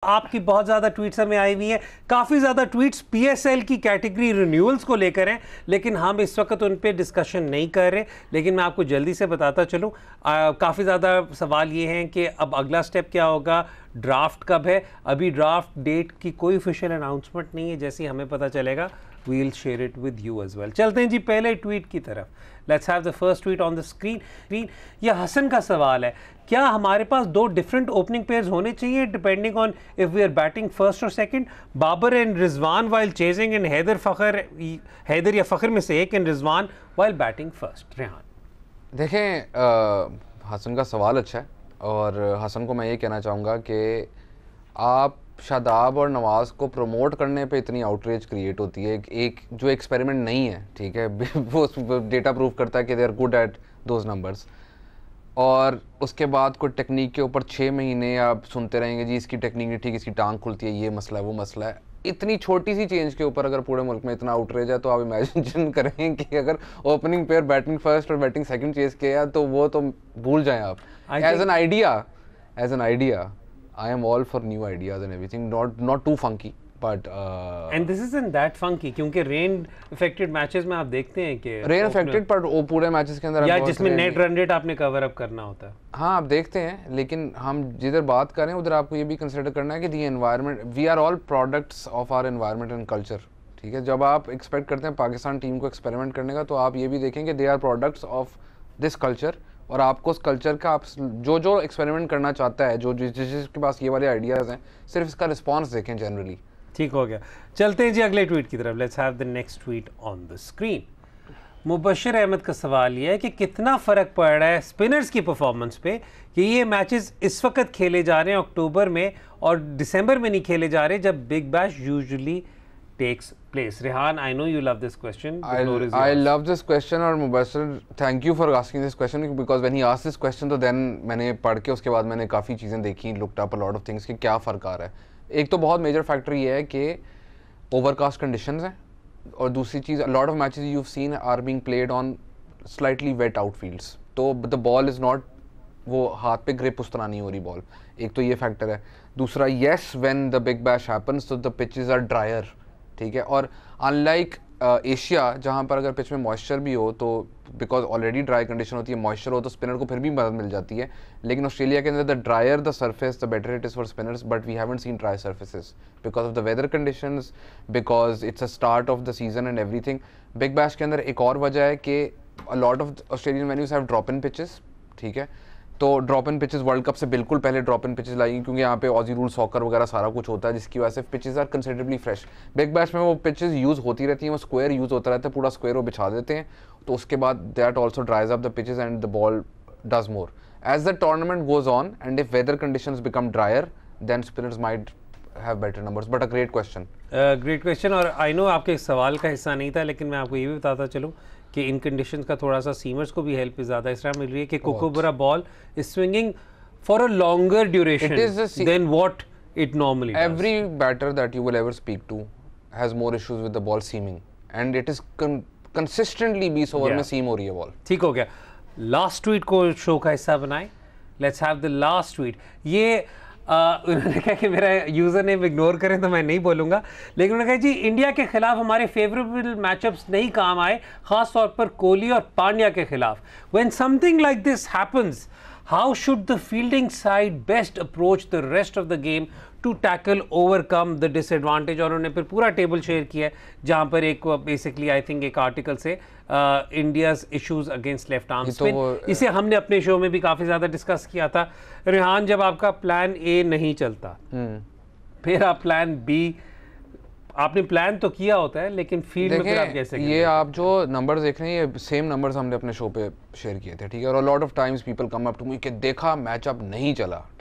आपकी बहुत ज़्यादा ट्वीट्स हमें आई हुई हैं, काफ़ी ज़्यादा ट्वीट्स पीएसएल की कैटेगरी रिन्यूअल्स को लेकर हैं, लेकिन हम इस वक्त उन पे डिस्कशन नहीं कर रहे। लेकिन मैं आपको जल्दी से बताता चलूँ, काफ़ी ज़्यादा सवाल ये हैं कि अब अगला स्टेप क्या होगा, ड्राफ्ट कब है। अभी ड्राफ्ट डेट की कोई ऑफिशियल अनाउंसमेंट नहीं है, जैसे हमें पता चलेगा we will share it with you as well. चलते हैं जी पहले ट्वीट की तरफ। Let's have the first tweet on the screen. यह हसन का सवाल है, क्या हमारे पास दो डिफरेंट ओपनिंग पेयर्स होने चाहिए depending on if we are batting first और second? Babar and Rizwan while chasing and Haider या फ़खर में से एक and Rizwan while batting first. Rehan देखें, हसन का सवाल अच्छा है और हसन को मैं ये कहना चाहूँगा कि आप शादाब और नवाज़ को प्रमोट करने पे इतनी आउटरीच क्रिएट होती है, एक जो एक्सपेरिमेंट नहीं है, ठीक है, वो डेटा प्रूव करता है कि they are good at those numbers, और उसके बाद कोई टेक्निक के ऊपर 6 महीने आप सुनते रहेंगे जी इसकी टेक्निक नहीं ठीक, इसकी टांग खुलती है, ये मसला है, वो मसला है। इतनी छोटी सी चेंज के ऊपर अगर पूरे मुल्क में इतना आउटरीच है तो आप इमेजिन करें कि अगर ओपनिंग पेयर बैटिंग फर्स्ट और बैटिंग सेकंड चेज किया तो वो तो भूल जाएं आप। As an idea I am all for new ideas and everything, not too funky, but and this isn't that funky क्योंकि रेन अफेक्टेड मैचेस में आप देखते हैं कि रेन अफेक्टेड पर वो पूरे मैचेस के अंदर या जिसमें नेट रन रेट आपने कवर अप करना होता है, हाँ आप देखते हैं। लेकिन हम जिधर बात करें उधर आपको ये भी कंसिडर करना है कि the environment, we are all products of our environment and culture, ठीक है। जब आप एक्सपेक्ट करते हैं पाकिस्तान टीम को एक्सपेरिमेंट करने का तो आप ये भी देखें कि they are products of this culture, और आपको उस कल्चर का आप जो एक्सपेरिमेंट करना चाहता है, जिसके पास ये वाले आइडियाज़ हैं, सिर्फ इसका रिस्पांस देखें जनरली। ठीक हो गया। चलते हैं जी अगले ट्वीट की तरफ। Let's have the next tweet on the screen. Mubashir Ahmed का सवाल ये है कि कितना फ़र्क पड़ रहा है स्पिनर्स की परफॉर्मेंस पे कि ये मैचेस इस वक्त खेले जा रहे हैं अक्टूबर में और दिसंबर में नहीं खेले जा रहे जब big bash usually takes place. Rehan, I know you love this question. I love this question और Mubashar, thank you for asking this question because when he asked this question तो then मैंने पढ़ के उसके बाद मैंने काफ़ी चीज़ें देखी, looked up a lot of things कि क्या फ़र्क आ रहा है। एक तो बहुत मेजर फैक्टर ये है कि ओवरकास्ट कंडीशंस हैं, और दूसरी चीज़ lot of matches you have seen are being played on slightly wet outfields, तो द बॉल इज़ नॉट, वो हाथ पे ग्रिप उस तरह नहीं हो रही बॉल। एक तो ये फैक्टर है। दूसरा, yes when the big bash happens तो द पिचेस आर ड्रायर, ठीक है। और अनलाइक एशिया जहाँ पर अगर पिच में मॉइस्चर भी हो तो बिकॉज ऑलरेडी ड्राई कंडीशन होती है, मॉइस्चर हो तो स्पिनर को फिर भी मदद मिल जाती है। लेकिन ऑस्ट्रेलिया के अंदर the drier the surface the better it is for spinners, but we haven't seen dry surfaces because of the weather conditions, because it's a start of the season and everything. Big Bash के अंदर एक और वजह है कि a lot of Australian venues have drop in pitches, ठीक है। तो drop in pitches World Cup से बिल्कुल पहले ड्रॉप इन पिचेस लाएंगे क्योंकि यहाँ पे ऑजी रूल सॉकर वगैरह सारा कुछ होता है, जिसकी वजह से pitches are considerably fresh. Big Bash में वो पिचेस यूज़ होती रहती हैं, वो स्क्वायर यूज़ होता रहता है, पूरा स्क्वायर वो बिछा देते हैं, तो उसके बाद that also dries up the pitches and the ball does more as the tournament goes on, and if weather conditions become drier then spinners might have better numbers. But a great question. और I no आपके सवाल का हिस्सा नहीं था, लेकिन मैं आपको ये भी बताता चलूँ कि इन कंडीशंस का थोड़ा सा सीमर्स को भी हेल्प ज़्यादा इस तरह मिल रही है कि Kookaburra ball is swinging for a longer duration than what it normally does. Every batter that you will ever speak to has more issues with the ball seaming, and it is consistently 20 over में सीम हो रही है ball. ठीक हो गया। Last tweet को show का हिस्सा बनाए। Let's have the last tweet. ये उन्होंने कहा कि मेरा यूज़र नेम इग्नोर करें तो मैं नहीं बोलूँगा, लेकिन उन्होंने कहा जी इंडिया के खिलाफ हमारे फेवरेबल मैचअप्स नहीं काम आए, ख़ास तौर पर कोहली और पांड्या के खिलाफ। When something like this happens, how should the fielding side best approach the rest of the game to tackle overcome the disadvantage? और उन्होंने फिर पूरा टेबल शेयर किया है जहाँ पर एक बेसिकली आई थिंक एक आर्टिकल से India's issues against left arm spin, इसे हमने अपने शो में भी काफ़ी ज़्यादा डिस्कस किया था। रेहान, जब आपका प्लान ए नहीं चलता फिर आप प्लान बी, आपने प्लान तो किया होता है लेकिन फील्ड में फिर आप कैसे ये आप जो नंबर्स देख रहे हैं ये सेम नंबर्स हमने अपने शो पे शेयर किए थे, ठीक है। और lot of times people come up to me कि देखा मैचअप नहीं चला,